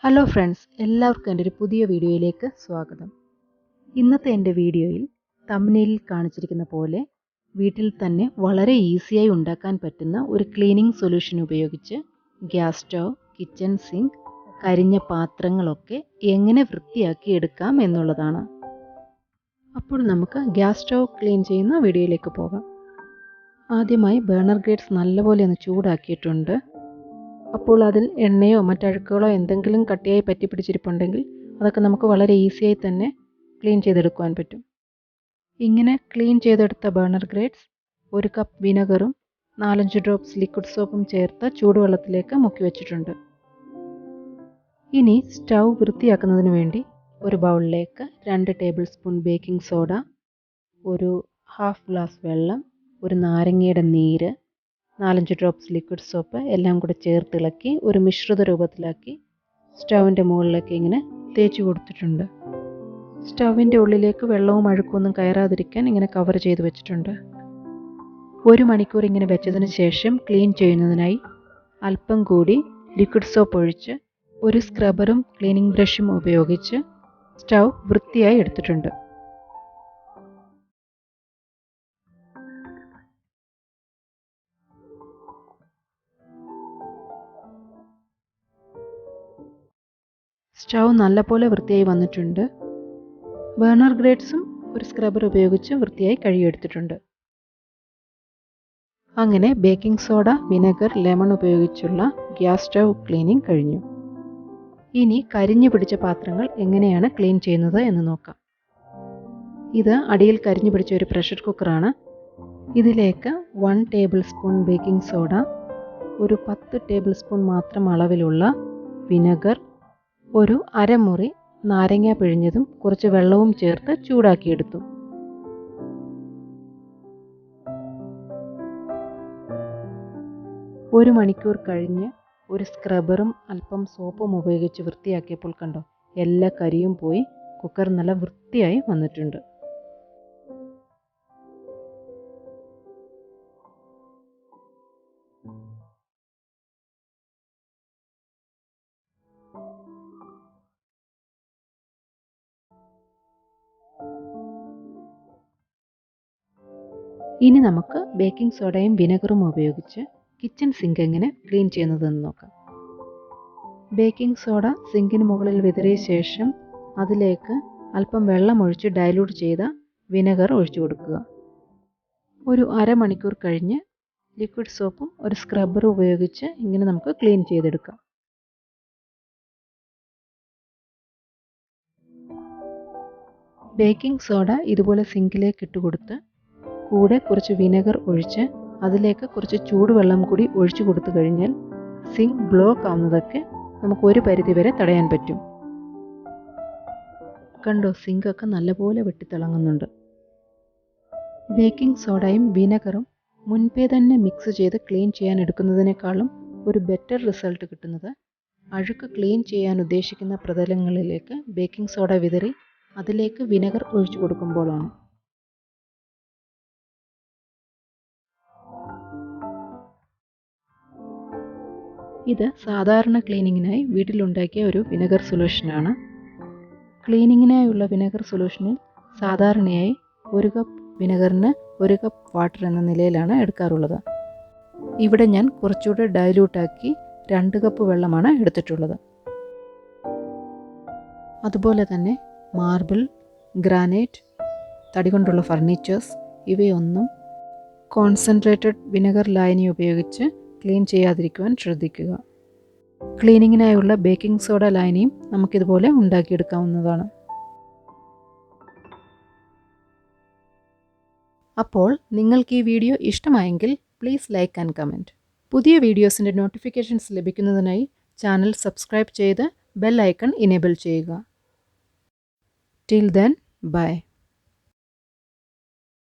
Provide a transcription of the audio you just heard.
Hello friends, എല്ലാവർക്കും എൻ്റെ ഒരു പുതിയ വീഡിയോയിലേക്ക് സ്വാഗതം. ഇന്നത്തെ എൻ്റെ വീഡിയോയിൽ തംബ്നെയിലിൽ കാണിച്ചിരിക്കുന്ന പോലെ വീട്ടിൽ തന്നെ വളരെ ഈസിയായി ഉണ്ടാക്കാൻ പറ്റുന്ന ഒരു ക്ലീനിങ് സൊല്യൂഷൻ ഉപയോഗിച്ച് ഗ്യാസ് സ്റ്റൗ, കിച്ചൺ സിങ്ക്, കരിഞ്ഞ പാത്രങ്ങളൊക്കെ എങ്ങനെ വൃത്തിയാക്കി എടുക്കാം എന്നുള്ളതാണ്. അപ്പോൾ നമുക്ക് ഗ്യാസ് സ്റ്റൗ ക്ലീൻ ചെയ്യുന്ന വീഡിയോയിലേക്ക് പോകാം. ആദ്യമായി ബർണർ ഗ്രേറ്റ്സ് നല്ലപോലെ ഒന്ന് ചൂടാക്കിയിട്ടുണ്ട്. അപ്പോൾ അതിൽ എണ്ണയോ മറ്റഴുക്കുകളോ എന്തെങ്കിലും കട്ടിയായി പറ്റിപ്പിടിച്ചിരിപ്പുണ്ടെങ്കിൽ അതൊക്കെ നമുക്ക് വളരെ ഈസിയായി തന്നെ ക്ലീൻ ചെയ്തെടുക്കുവാൻ പറ്റും. ഇങ്ങനെ ക്ലീൻ ചെയ്തെടുത്ത ബർണർ ഗ്രേറ്റ്സ് 1 കപ്പ് വിനെഗറും 4-5 ഡ്രോപ്സ് ലിക്വിഡ് സോപ്പും ചേർത്ത് ചൂടുവെള്ളത്തിലേക്ക് മുക്കി വെച്ചിട്ടുണ്ട്. ഇനി സ്റ്റൗ വൃത്തിയാക്കുന്നതിന് വേണ്ടി ഒരു ബൗളിലേക്ക് 2 ടേബിൾ സ്പൂൺ ബേക്കിംഗ് സോഡ, ഒരു ഹാഫ് ഗ്ലാസ് വെള്ളം, ഒരു നാരങ്ങയുടെ നീര്, 4-5 ഡ്രോപ്സ് ലിക്വിഡ് സോപ്പ് എല്ലാം കൂടെ ചേർത്തിളക്കി ഒരു മിശ്രിത രൂപത്തിലാക്കി സ്റ്റൗവിൻ്റെ മുകളിലേക്ക് ഇങ്ങനെ തേച്ച് കൊടുത്തിട്ടുണ്ട്. സ്റ്റൗവിൻ്റെ ഉള്ളിലേക്ക് വെള്ളവും അഴുക്കൊന്നും കയറാതിരിക്കാൻ ഇങ്ങനെ കവർ ചെയ്ത് വെച്ചിട്ടുണ്ട്. 1 മണിക്കൂർ ഇങ്ങനെ വെച്ചതിന് ശേഷം ക്ലീൻ ചെയ്യുന്നതിനായി അല്പം കൂടി ലിക്വിഡ് സോപ്പ് ഒഴിച്ച് ഒരു സ്ക്രബറും ക്ലീനിങ് ബ്രഷും ഉപയോഗിച്ച് സ്റ്റൗ വൃത്തിയായി എടുത്തിട്ടുണ്ട്. സ്റ്റൗ നല്ലപോലെ വൃത്തിയായി വന്നിട്ടുണ്ട്. ബർണർ ഗ്രേറ്റ്സും ഒരു സ്ക്രബർ ഉപയോഗിച്ച് വൃത്തിയായി കഴുകിയെടുത്തിട്ടുണ്ട്. അങ്ങനെ ബേക്കിംഗ് സോഡ, വിനെഗർ, ലെമൺ ഉപയോഗിച്ചുള്ള ഗ്യാസ് സ്റ്റൗ ക്ലീനിങ് കഴിഞ്ഞു. ഇനി കരിഞ്ഞു പിടിച്ച പാത്രങ്ങൾ എങ്ങനെയാണ് ക്ലീൻ ചെയ്യുന്നത് എന്ന് നോക്കാം. ഇത് അടിയിൽ കരിഞ്ഞു പിടിച്ച ഒരു പ്രഷർ കുക്കറാണ്. ഇതിലേക്ക് 1 ടേബിൾ സ്പൂൺ ബേക്കിംഗ് സോഡ, ഒരു 10 ടേബിൾ സ്പൂൺ മാത്രം അളവിലുള്ള വിനെഗർ, ഒരു അരമുറി നാരങ്ങ പിഴിഞ്ഞതും കുറച്ച് വെള്ളവും ചേർത്ത് ചൂടാക്കിയെടുത്തു. ഒരു മണിക്കൂർ കഴിഞ്ഞ് ഒരു സ്ക്രബറും അല്പം സോപ്പും ഉപയോഗിച്ച് വൃത്തിയാക്കിയപ്പോൾ കണ്ടോ, എല്ലാ കരിയും പോയി കുക്കർ നല്ല വൃത്തിയായി വന്നിട്ടുണ്ട്. ഇനി നമുക്ക് ബേക്കിംഗ് സോഡയും വിനെഗറും ഉപയോഗിച്ച് കിച്ചൺ സിങ്ക് എങ്ങനെ ക്ലീൻ ചെയ്യുന്നതെന്ന് നോക്കാം. ബേക്കിംഗ് സോഡ സിങ്കിന് മുകളിൽ വിതറിയ ശേഷം അതിലേക്ക് അല്പം വെള്ളം ഒഴിച്ച് ഡൈലൂട്ട് ചെയ്ത വിനെഗർ ഒഴിച്ചു കൊടുക്കുക. ഒരു അരമണിക്കൂർ കഴിഞ്ഞ് ലിക്വിഡ് സോപ്പും ഒരു സ്ക്രബറും ഉപയോഗിച്ച് ഇങ്ങനെ നമുക്ക് ക്ലീൻ ചെയ്തെടുക്കാം. ബേക്കിംഗ് സോഡ ഇതുപോലെ സിങ്കിലേക്ക് ഇട്ടുകൊടുത്ത് കൂടെ കുറച്ച് വിനെഗർ ഒഴിച്ച് അതിലേക്ക് കുറച്ച് ചൂടുവെള്ളം കൂടി ഒഴിച്ചു കൊടുത്തു കഴിഞ്ഞാൽ സിങ്ക് ബ്ലോക്ക് ആവുന്നതൊക്കെ നമുക്ക് ഒരു പരിധിവരെ തടയാൻ പറ്റും. കണ്ടോ, സിങ്കൊക്കെ നല്ലപോലെ വെട്ടിത്തിളങ്ങുന്നുണ്ട്. ബേക്കിംഗ് സോഡയും വിനെഗറും മുൻപേ തന്നെ മിക്സ് ചെയ്ത് ക്ലീൻ ചെയ്യാൻ എടുക്കുന്നതിനേക്കാളും ഒരു ബെറ്റർ റിസൾട്ട് കിട്ടുന്നത് അഴുക്ക് ക്ലീൻ ചെയ്യാൻ ഉദ്ദേശിക്കുന്ന പ്രതലങ്ങളിലേക്ക് ബേക്കിംഗ് സോഡ വിതറി അതിലേക്ക് വിനെഗർ ഒഴിച്ചു കൊടുക്കുമ്പോഴാണ്. ഇത് സാധാരണ ക്ലീനിങ്ങിനായി വീട്ടിലുണ്ടാക്കിയ ഒരു വിനെഗർ സൊല്യൂഷനാണ്. ക്ലീനിങ്ങിനായുള്ള വിനെഗർ സൊല്യൂഷനിൽ സാധാരണയായി 1 കപ്പ് വിനെഗറിന് 1 കപ്പ് വാട്ടർ എന്ന നിലയിലാണ് എടുക്കാറുള്ളത്. ഇവിടെ ഞാൻ കുറച്ചുകൂടെ ഡൈല്യൂട്ടാക്കി 2 കപ്പ് വെള്ളമാണ് എടുത്തിട്ടുള്ളത്. അതുപോലെ തന്നെ മാർബിൾ, ഗ്രാനൈറ്റ്, തടി കൊണ്ടുള്ള ഫർണിച്ചേഴ്സ് ഇവയൊന്നും കോൺസെൻട്രേറ്റഡ് വിനെഗർ ലായനി ഉപയോഗിച്ച് ക്ലീൻ ചെയ്യാതിരിക്കുവാൻ ശ്രദ്ധിക്കുക. ക്ലീനിങ്ങിനായുള്ള ബേക്കിംഗ് സോഡ ലായനിയും നമുക്കിതുപോലെ ഉണ്ടാക്കിയെടുക്കാവുന്നതാണ്. അപ്പോൾ നിങ്ങൾക്ക് ഈ വീഡിയോ ഇഷ്ടമായെങ്കിൽ പ്ലീസ് ലൈക്ക് ആൻഡ് കമൻറ്റ്. പുതിയ വീഡിയോസിൻ്റെ നോട്ടിഫിക്കേഷൻസ് ലഭിക്കുന്നതിനായി ചാനൽ സബ്സ്ക്രൈബ് ചെയ്ത് ബെൽ ഐക്കൺ ഇനേബിൾ ചെയ്യുക. Till then, by.